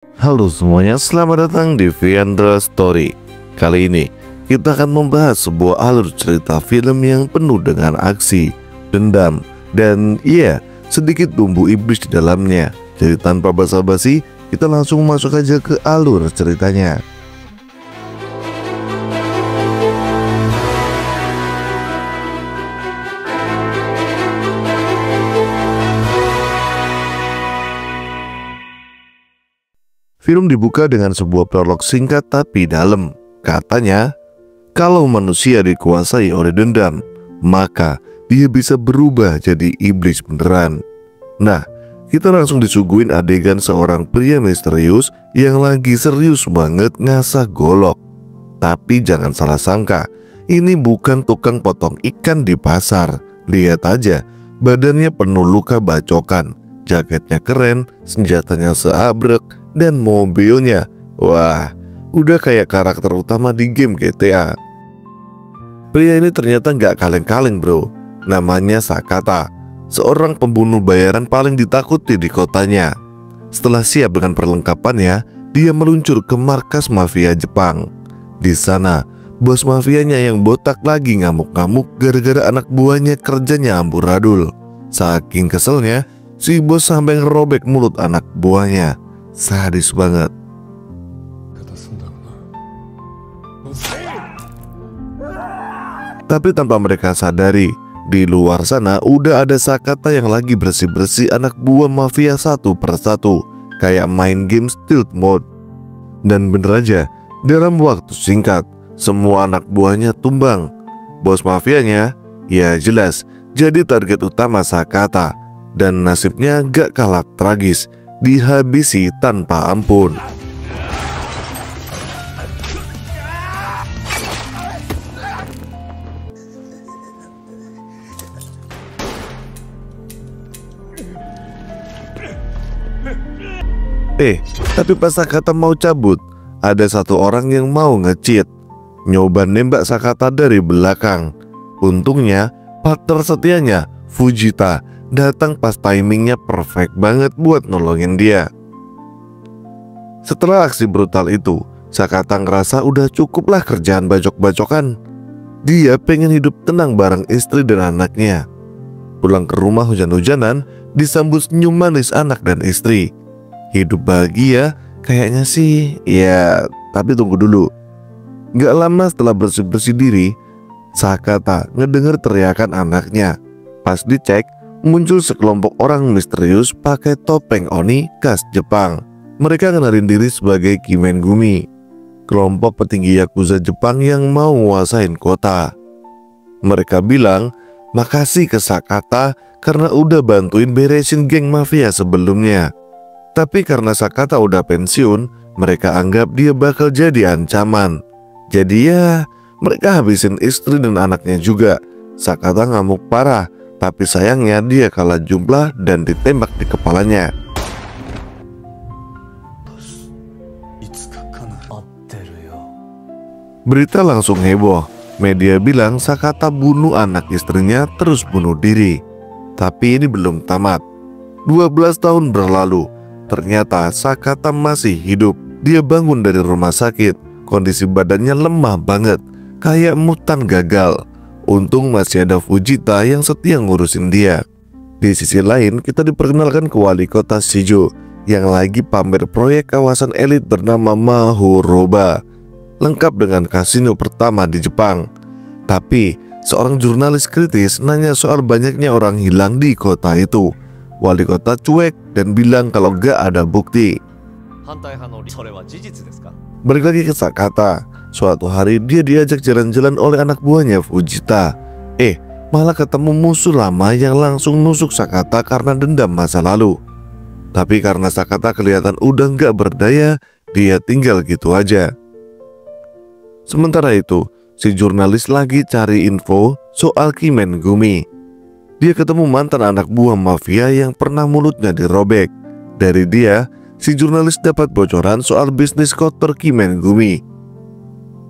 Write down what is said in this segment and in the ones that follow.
Halo semuanya, selamat datang di Viandra Story. Kali ini kita akan membahas sebuah alur cerita film yang penuh dengan aksi, dendam, dan sedikit bumbu iblis di dalamnya. Jadi tanpa basa-basi, kita langsung masuk aja ke alur ceritanya. Film dibuka dengan sebuah prolog singkat tapi dalam. Katanya, kalau manusia dikuasai oleh dendam, maka dia bisa berubah jadi iblis beneran. Nah, kita langsung disuguhin adegan seorang pria misterius yang lagi serius banget ngasah golok. Tapi jangan salah sangka, ini bukan tukang potong ikan di pasar. Lihat aja, badannya penuh luka bacokan, jaketnya keren, senjatanya seabrek, dan mobilnya, wah, udah kayak karakter utama di game GTA. Pria ini ternyata nggak kaleng-kaleng bro. Namanya Sakata, seorang pembunuh bayaran paling ditakuti di kotanya. Setelah siap dengan perlengkapannya, dia meluncur ke markas mafia Jepang. Di sana, bos mafianya yang botak lagi ngamuk-ngamuk gara-gara anak buahnya kerjanya amburadul. Saking keselnya, si bos sampai ngerobek mulut anak buahnya. Sadis banget. Tapi tanpa mereka sadari, di luar sana udah ada Sakata yang lagi bersih-bersih anak buah mafia satu persatu, kayak main game stealth mode. Dan bener aja, dalam waktu singkat, semua anak buahnya tumbang. Bos mafianya, ya jelas, jadi target utama Sakata. Dan nasibnya gak kalah tragis, dihabisi tanpa ampun. Tapi pas Sakata mau cabut, ada satu orang yang mau nge-cheat, nyoba nembak Sakata dari belakang. Untungnya partner setianya, Fujita, datang pas timingnya perfect banget buat nolongin dia. Setelah aksi brutal itu, Sakata ngerasa udah cukuplah kerjaan bacok-bacokan. Dia pengen hidup tenang bareng istri dan anaknya. Pulang ke rumah hujan-hujanan, disambut senyum manis anak dan istri. Hidup bahagia kayaknya sih, ya tapi tunggu dulu. Gak lama setelah bersih-bersih diri, Sakata ngedenger teriakan anaknya. Pas dicek, muncul sekelompok orang misterius pakai topeng Oni khas Jepang. Mereka kenalin diri sebagai Kimengumi, kelompok petinggi Yakuza Jepang yang mau nguasain kota. Mereka bilang makasih ke Sakata karena udah bantuin beresin geng mafia sebelumnya. Tapi karena Sakata udah pensiun, mereka anggap dia bakal jadi ancaman. Jadi ya, mereka habisin istri dan anaknya juga. Sakata ngamuk parah, tapi sayangnya dia kalah jumlah dan ditembak di kepalanya. Berita langsung heboh. Media bilang Sakata bunuh anak istrinya terus bunuh diri. Tapi ini belum tamat. 12 tahun berlalu, ternyata Sakata masih hidup. Dia bangun dari rumah sakit, kondisi badannya lemah banget, kayak mutan gagal. Untung masih ada Fujita yang setia ngurusin dia. Di sisi lain, kita diperkenalkan ke wali kota Shijo yang lagi pamer proyek kawasan elit bernama Mahoroba, lengkap dengan kasino pertama di Jepang. Tapi seorang jurnalis kritis nanya soal banyaknya orang hilang di kota itu. Wali kota cuek dan bilang kalau gak ada bukti. Balik lagi ke Sakata. Suatu hari dia diajak jalan-jalan oleh anak buahnya Fujita. Malah ketemu musuh lama yang langsung nusuk Sakata karena dendam masa lalu. Tapi karena Sakata kelihatan udah gak berdaya, dia tinggal gitu aja. Sementara itu, si jurnalis lagi cari info soal Kimengumi. Dia ketemu mantan anak buah mafia yang pernah mulutnya dirobek. Dari dia, si jurnalis dapat bocoran soal bisnis kotor Kimengumi.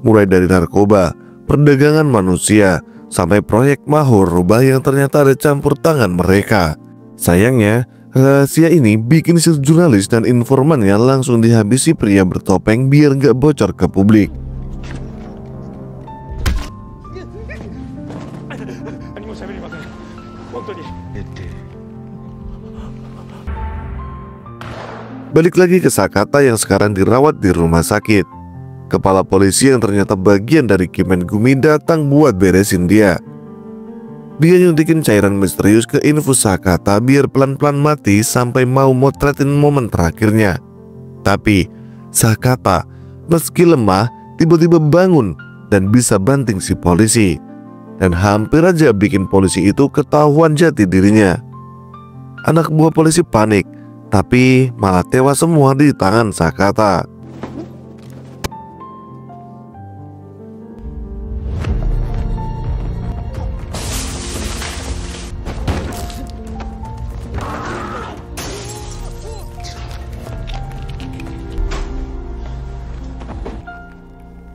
Mulai dari narkoba, perdagangan manusia, sampai proyek Mahoroba yang ternyata ada campur tangan mereka. Sayangnya, Rahasia ini bikin si jurnalis dan informannya langsung dihabisi pria bertopeng biar nggak bocor ke publik. Balik lagi ke Sakata yang sekarang dirawat di rumah sakit. Kepala polisi yang ternyata bagian dari Kimengumi datang buat beresin dia. Dia nyuntikin cairan misterius ke infus Sakata biar pelan-pelan mati sampai mau motretin momen terakhirnya. Tapi Sakata meski lemah tiba-tiba bangun dan bisa banting si polisi. Dan hampir aja bikin polisi itu ketahuan jati dirinya. Anak buah polisi panik, tapi malah tewas semua di tangan Sakata.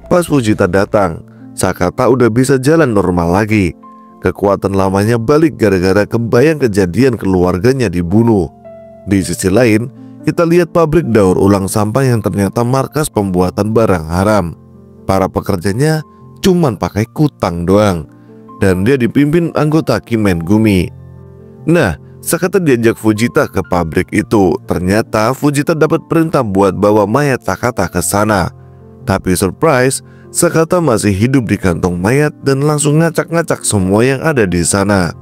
Pas Fujita datang, Sakata udah bisa jalan normal lagi. Kekuatan lamanya balik gara-gara kebayang kejadian keluarganya dibunuh. Di sisi lain, kita lihat pabrik daur ulang sampah yang ternyata markas pembuatan barang haram. Para pekerjanya cuman pakai kutang doang, dan dia dipimpin anggota Kimengumi. Nah, Sakata diajak Fujita ke pabrik itu. Ternyata Fujita dapat perintah buat bawa mayat Sakata ke sana. Tapi surprise, Sakata masih hidup di kantong mayat dan langsung ngacak-ngacak semua yang ada di sana.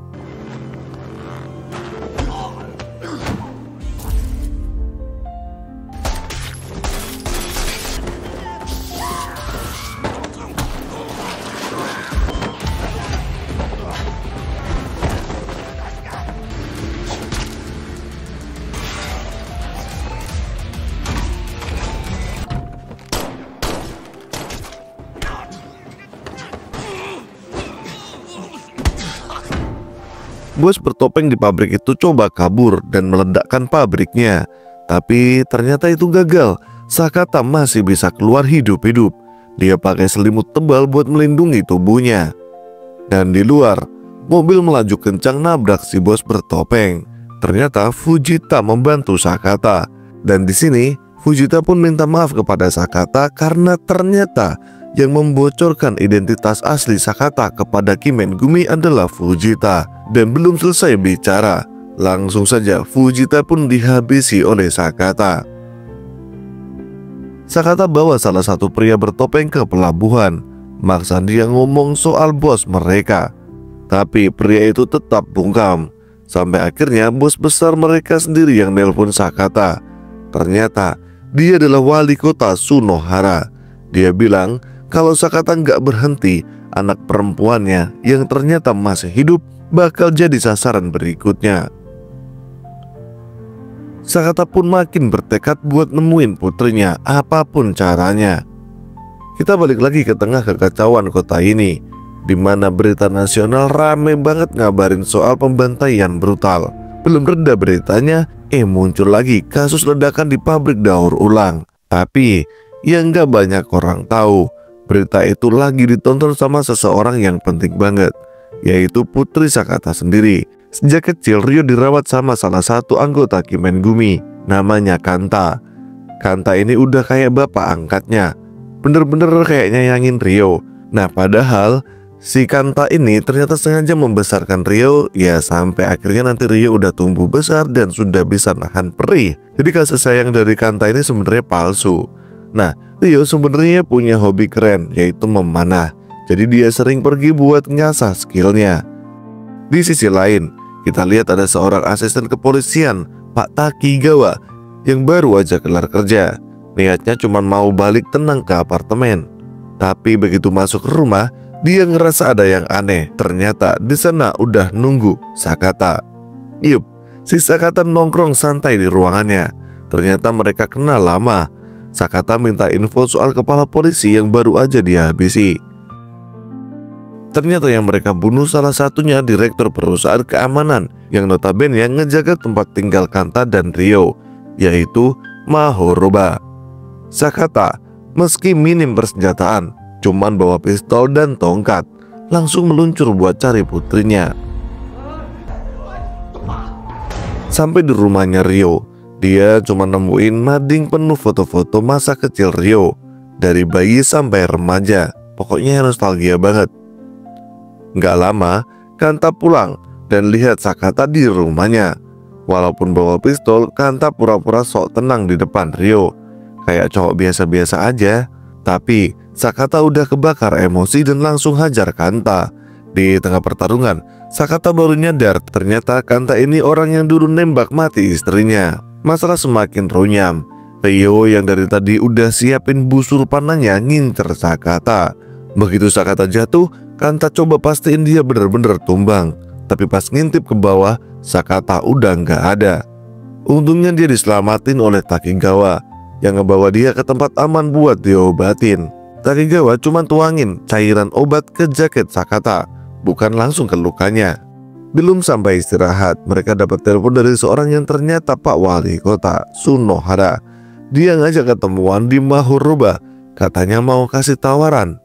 Bos bertopeng di pabrik itu coba kabur dan meledakkan pabriknya. Tapi ternyata itu gagal. Sakata masih bisa keluar hidup-hidup. Dia pakai selimut tebal buat melindungi tubuhnya. Dan di luar, mobil melaju kencang nabrak si bos bertopeng. Ternyata Fujita membantu Sakata. Dan di sini Fujita pun minta maaf kepada Sakata karena ternyata yang membocorkan identitas asli Sakata kepada Kimengumi adalah Fujita. Dan belum selesai bicara, langsung saja Fujita pun dihabisi oleh Sakata. Sakata bawa salah satu pria bertopeng ke pelabuhan, maksa dia ngomong soal bos mereka. Tapi pria itu tetap bungkam. Sampai akhirnya bos besar mereka sendiri yang nelpon Sakata. Ternyata dia adalah wali kota Sunohara. Dia bilang kalau Sakata nggak berhenti, anak perempuannya yang ternyata masih hidup bakal jadi sasaran berikutnya. Sakata pun makin bertekad buat nemuin putrinya apapun caranya. Kita balik lagi ke tengah kekacauan kota ini, di mana berita nasional rame banget ngabarin soal pembantaian brutal. Belum reda beritanya, muncul lagi kasus ledakan di pabrik daur ulang. Tapi yang nggak banyak orang tahu, berita itu lagi ditonton sama seseorang yang penting banget, yaitu putri Sakata sendiri. Sejak kecil Ryo dirawat sama salah satu anggota Kimengumi, namanya Kanta. Kanta ini udah kayak bapak angkatnya, bener-bener kayak nyayangin Ryo. Nah padahal si Kanta ini ternyata sengaja membesarkan Ryo, ya sampai akhirnya nanti Ryo udah tumbuh besar dan sudah bisa nahan perih. Jadi kasih sayang dari Kanta ini sebenarnya palsu. Nah Ryo sebenarnya punya hobi keren, yaitu memanah. Jadi dia sering pergi buat ngasah skillnya. Di sisi lain, kita lihat ada seorang asisten kepolisian, Pak Takigawa, yang baru aja kelar kerja. Niatnya cuma mau balik tenang ke apartemen. Tapi begitu masuk ke rumah, dia ngerasa ada yang aneh. Ternyata di sana udah nunggu Sakata. Yup, si Sakata nongkrong santai di ruangannya. Ternyata mereka kenal lama. Sakata minta info soal kepala polisi yang baru aja dihabisi. Ternyata yang mereka bunuh salah satunya direktur perusahaan keamanan yang notabene yang ngejaga tempat tinggal Kanta dan Ryo, yaitu Mahoroba. Sakata meski minim persenjataan, cuman bawa pistol dan tongkat, langsung meluncur buat cari putrinya. Sampai di rumahnya Rio, dia cuma nemuin mading penuh foto-foto masa kecil Rio, dari bayi sampai remaja. Pokoknya nostalgia banget. Gak lama, Kanta pulang dan lihat Sakata di rumahnya. Walaupun bawa pistol, Kanta pura-pura sok tenang di depan Rio, kayak cowok biasa-biasa aja. Tapi Sakata udah kebakar emosi dan langsung hajar Kanta. Di tengah pertarungan, Sakata baru nyadar ternyata Kanta ini orang yang dulu nembak mati istrinya. Masalah semakin runyam. Rio yang dari tadi udah siapin busur panahnya ngincer Sakata. Begitu Sakata jatuh, Kanta coba pastiin dia bener-bener tumbang. Tapi pas ngintip ke bawah, Sakata udah nggak ada. Untungnya dia diselamatin oleh Takigawa yang ngebawa dia ke tempat aman buat diobatin. Takigawa cuma tuangin cairan obat ke jaket Sakata, bukan langsung ke lukanya. Belum sampai istirahat, mereka dapat telepon dari seorang yang ternyata Pak Wali Kota, Sunohara. Dia ngajak ketemuan di Mahuroba, katanya mau kasih tawaran.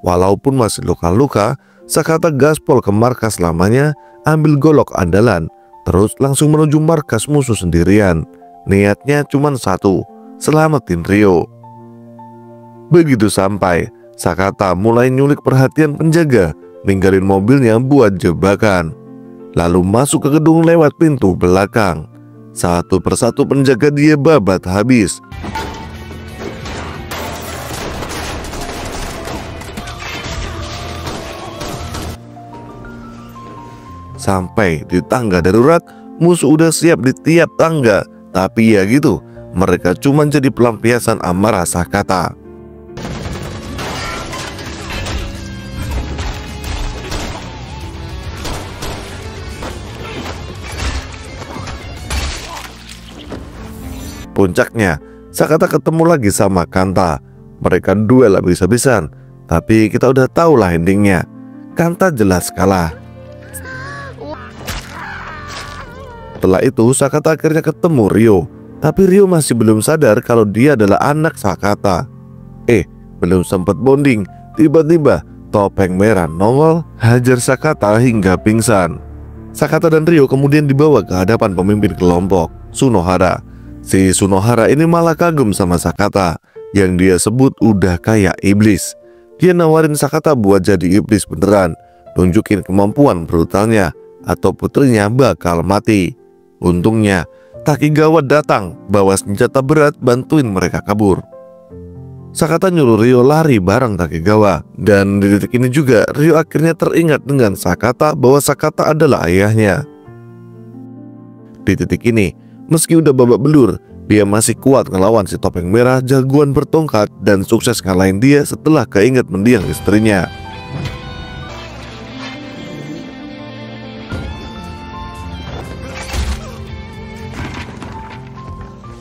Walaupun masih luka-luka, Sakata gaspol ke markas lamanya, ambil golok andalan, terus langsung menuju markas musuh sendirian. Niatnya cuma satu, selamatin Rio. Begitu sampai, Sakata mulai nyulik perhatian penjaga, ninggalin mobilnya buat jebakan, lalu masuk ke gedung lewat pintu belakang. Satu persatu penjaga dia babat habis. Sampai di tangga darurat, musuh udah siap di tiap tangga. Tapi ya gitu, mereka cuma jadi pelampiasan amarah Sakata. Puncaknya, Sakata ketemu lagi sama Kanta. Mereka duel habis-habisan, tapi kita udah tahu lah endingnya. Kanta jelas kalah. Setelah itu Sakata akhirnya ketemu Rio, tapi Rio masih belum sadar kalau dia adalah anak Sakata. Belum sempat bonding, tiba-tiba Topeng Merah nongol, hajar Sakata hingga pingsan. Sakata dan Rio kemudian dibawa ke hadapan pemimpin kelompok, Sunohara. Si Sunohara ini malah kagum sama Sakata, yang dia sebut udah kayak iblis. Dia nawarin Sakata buat jadi iblis beneran, tunjukin kemampuan brutalnya, atau putrinya bakal mati. Untungnya Takigawa datang bawa senjata berat bantuin mereka kabur. Sakata nyuruh Rio lari bareng Takigawa. Dan di titik ini juga Rio akhirnya teringat dengan Sakata bahwa Sakata adalah ayahnya. Di titik ini, meski udah babak belur, dia masih kuat ngelawan si Topeng Merah jagoan bertongkat dan sukses ngalahin dia setelah keinget mendiang istrinya.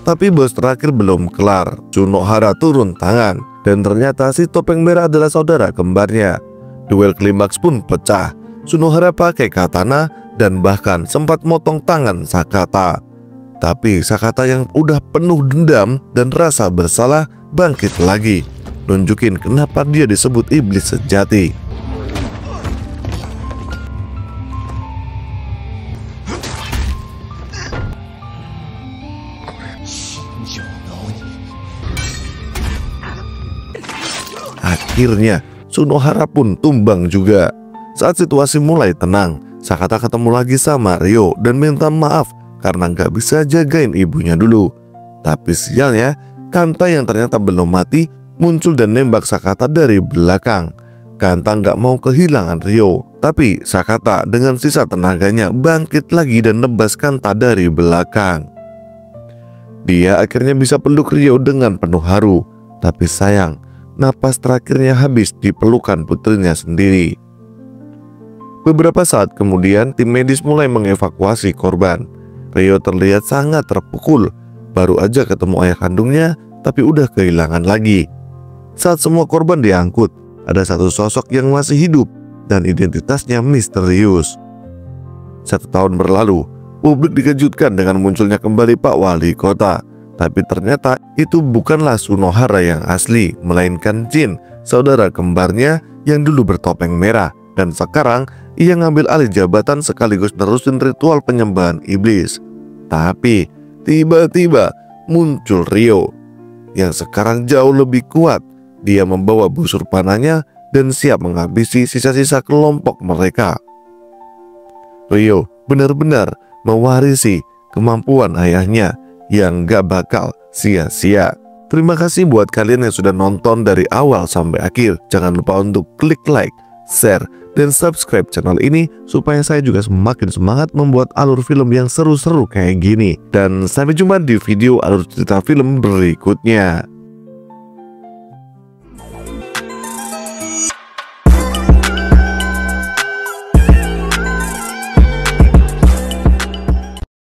Tapi bos terakhir belum kelar. Sunohara turun tangan, dan ternyata si Topeng Merah adalah saudara kembarnya. Duel klimaks pun pecah. Sunohara pakai katana dan bahkan sempat motong tangan Sakata. Tapi Sakata yang udah penuh dendam dan rasa bersalah bangkit lagi, nunjukin kenapa dia disebut iblis sejati. Akhirnya Sunohara pun tumbang juga. Saat situasi mulai tenang, Sakata ketemu lagi sama Rio dan minta maaf karena nggak bisa jagain ibunya dulu. Tapi sialnya, Kanta yang ternyata belum mati muncul dan nembak Sakata dari belakang. Kanta nggak mau kehilangan Rio, tapi Sakata dengan sisa tenaganya bangkit lagi dan nebas Kanta dari belakang. Dia akhirnya bisa peluk Rio dengan penuh haru, tapi sayang, napas terakhirnya habis di pelukan putrinya sendiri. Beberapa saat kemudian, tim medis mulai mengevakuasi korban. Rio terlihat sangat terpukul, baru aja ketemu ayah kandungnya, tapi udah kehilangan lagi. Saat semua korban diangkut, ada satu sosok yang masih hidup dan identitasnya misterius. 1 tahun berlalu, publik dikejutkan dengan munculnya kembali Pak Wali Kota. Tapi ternyata itu bukanlah Sunohara yang asli, melainkan Jin, saudara kembarnya yang dulu bertopeng merah. Dan sekarang ia ngambil alih jabatan sekaligus nerusin ritual penyembahan iblis. Tapi tiba-tiba muncul Rio yang sekarang jauh lebih kuat. Dia membawa busur panahnya dan siap menghabisi sisa-sisa kelompok mereka. Rio benar-benar mewarisi kemampuan ayahnya yang gak bakal sia-sia. Terima kasih buat kalian yang sudah nonton dari awal sampai akhir. Jangan lupa untuk klik like, share, dan subscribe channel ini supaya saya juga semakin semangat membuat alur film yang seru-seru kayak gini. Dan sampai jumpa di video alur cerita film berikutnya.